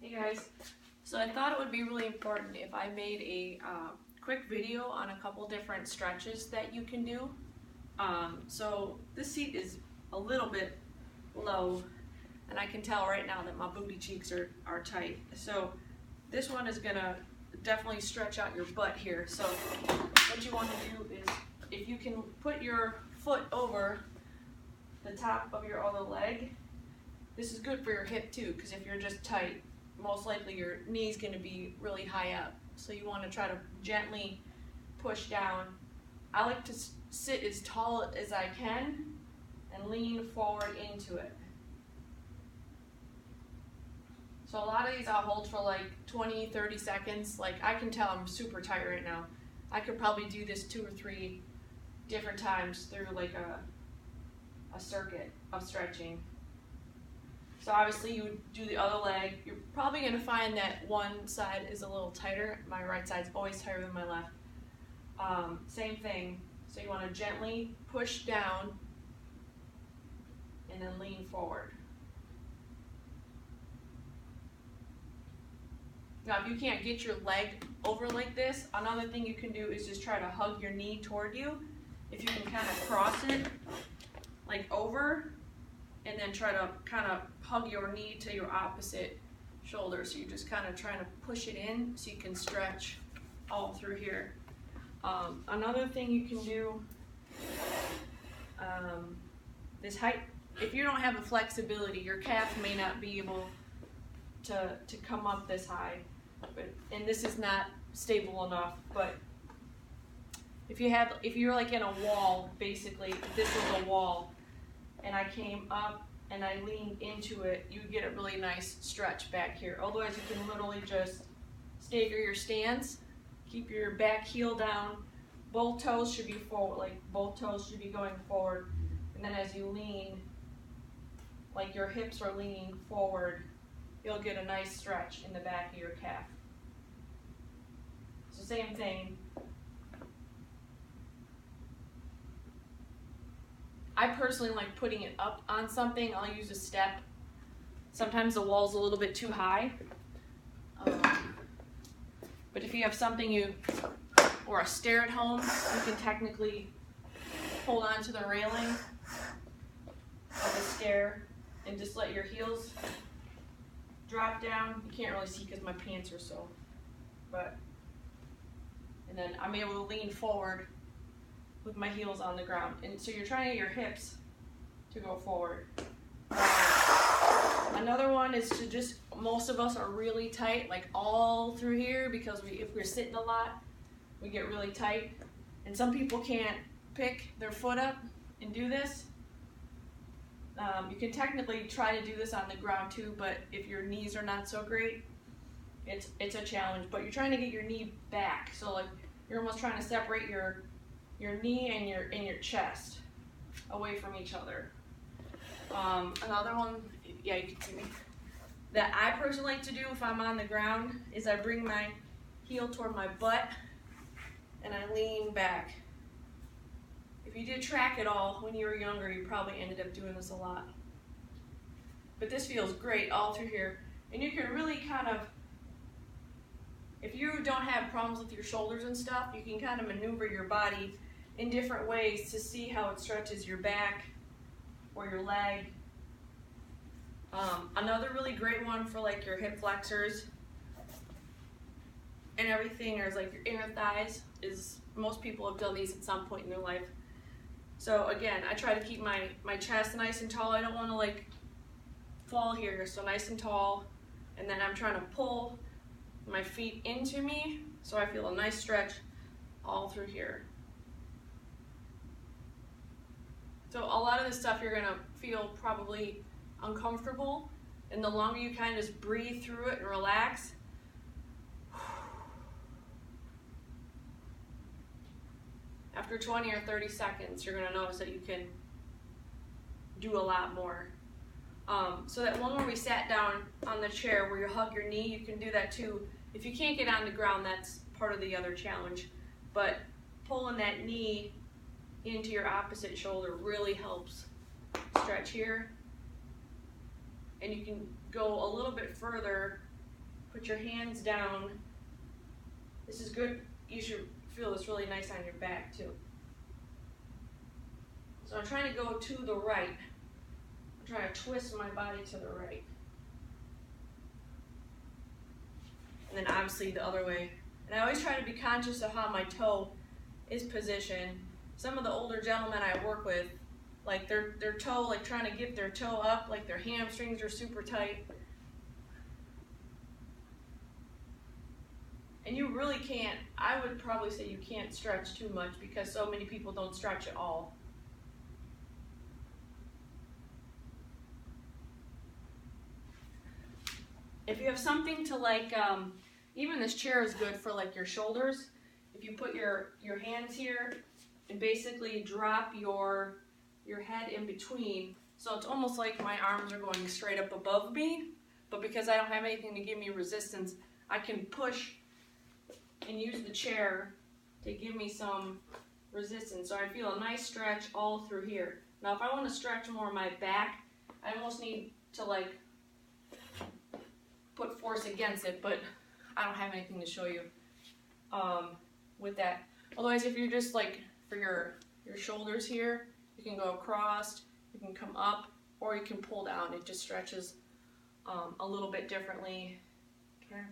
Hey guys, so I thought it would be really important if I made a quick video on a couple different stretches that you can do. So this seat is a little bit low and I can tell right now that my booty cheeks are tight. So this one is gonna definitely stretch out your butt here. So what you want to do is, if you can put your foot over the top of your other leg, this is good for your hip too, because if you're just tight, most likely your knee's going to be really high up. So you want to try to gently push down. I like to sit as tall as I can and lean forward into it. So a lot of these I'll hold for like 20-30 seconds. Like, I can tell I'm super tight right now. I could probably do this 2 or 3 different times through like a circuit of stretching. So obviously you would do the other leg. You're probably going to find that one side is a little tighter. My right side's always tighter than my left. Same thing. So you want to gently push down and then lean forward. Now if you can't get your leg over like this, another thing you can do is just try to hug your knee toward you. If you can kind of cross it like over, and then try to kind of hug your knee to your opposite shoulder. So you're just kind of trying to push it in so you can stretch all through here. Another thing you can do, this height, if you don't have the flexibility, your calf may not be able to come up this high, and this is not stable enough. But if you're like in a wall, basically, if this is a wall, and I came up and I leaned into it, you get a really nice stretch back here. Otherwise, you can literally just stagger your stance, keep your back heel down, both toes should be forward, like both toes should be going forward, and then as you lean, like your hips are leaning forward, you'll get a nice stretch in the back of your calf. So same thing. I personally like putting it up on something. I'll use a step. Sometimes the wall's a little bit too high. But if you have something or a stair at home, you can technically hold on to the railing of the stair and just let your heels drop down. You can't really see because my pants are so, and then I'm able to lean forward with my heels on the ground, and so you're trying to get your hips to go forward. Another one is to just, most of us are really tight, like all through here, because if we're sitting a lot, we get really tight, and some people can't pick their foot up and do this. You can technically try to do this on the ground too, but if your knees are not so great, it's a challenge. But you're trying to get your knee back, so like you're almost trying to separate your knee and your chest away from each other. Another one, yeah, you can see me, that I personally like to do if I'm on the ground is I bring my heel toward my butt and I lean back. If you did track at all when you were younger, you probably ended up doing this a lot. But this feels great all through here. And you can really kind of, if you don't have problems with your shoulders and stuff, you can kind of maneuver your body in different ways to see how it stretches your back or your leg. Another really great one for like your hip flexors and everything, or like your inner thighs, is most people have done these at some point in their life. So again, I try to keep my chest nice and tall. I don't want to like fall here, so nice and tall, and then I'm trying to pull my feet into me so I feel a nice stretch all through here. So a lot of this stuff you're gonna feel probably uncomfortable, and the longer you kind of just breathe through it and relax, after 20 or 30 seconds, you're gonna notice that you can do a lot more. So that one where we sat down on the chair where you hug your knee, you can do that too. If you can't get on the ground, that's part of the other challenge. But pulling that knee into your opposite shoulder really helps stretch here. And you can go a little bit further Put your hands down. This is good. You should feel this really nice on your back too. So I'm trying to go to the right. I'm trying to twist my body to the right. And then obviously the other way. And I always try to be conscious of how my toe is positioned. Some of the older gentlemen I work with, like their toe, like trying to get their toe up, like their hamstrings are super tight. And you really can't, I would probably say you can't stretch too much because so many people don't stretch at all. If you have something to like, even this chair is good for like your shoulders. If you put your hands here and basically drop your head in between, so it's almost like my arms are going straight up above me, but because I don't have anything to give me resistance, I can push and use the chair to give me some resistance. So I feel a nice stretch all through here. Now if I want to stretch more of my back, I almost need to like put force against it, but I don't have anything to show you with that. Otherwise, if you're just like for your shoulders here, you can go across, you can come up, or you can pull down. It just stretches a little bit differently. Okay.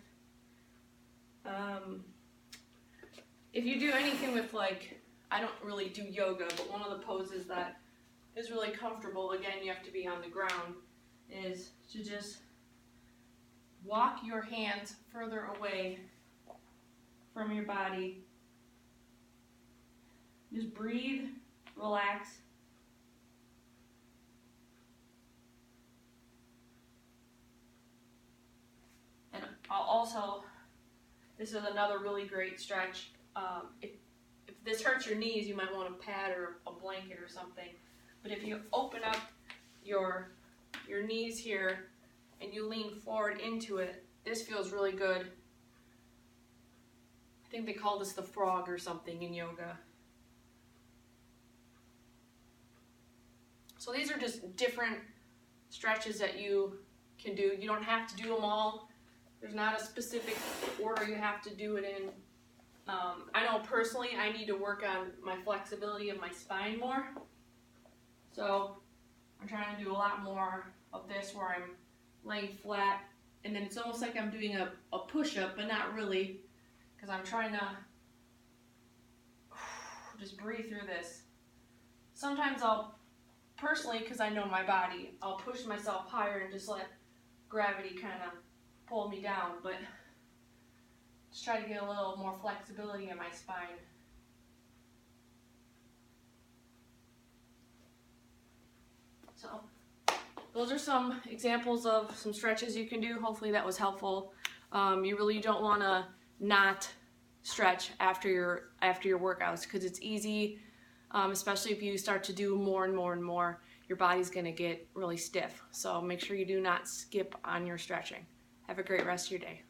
If you do anything with like, I don't really do yoga, but one of the poses that is really comfortable, again, you have to be on the ground, is to just walk your hands further away from your body. Just breathe, relax. And I'll also, this is another really great stretch. If this hurts your knees, you might want a pad or a blanket or something. But if you open up your knees here and you lean forward into it, this feels really good. I think they call this the frog or something in yoga. So these are just different stretches that you can do. You don't have to do them all. There's not a specific order you have to do it in. I know personally I need to work on my flexibility of my spine more. So I'm trying to do a lot more of this where I'm laying flat, and then it's almost like I'm doing a push-up, but not really, because I'm trying to just breathe through this. Sometimes I'll, personally, because I know my body, I'll push myself higher and just let gravity kind of pull me down, but just try to get a little more flexibility in my spine. So those are some examples of some stretches you can do. Hopefully that was helpful. You really don't want to not stretch after your workouts, because it's easy, especially if you start to do more and more and more, your body's going to get really stiff. So make sure you do not skip on your stretching. Have a great rest of your day.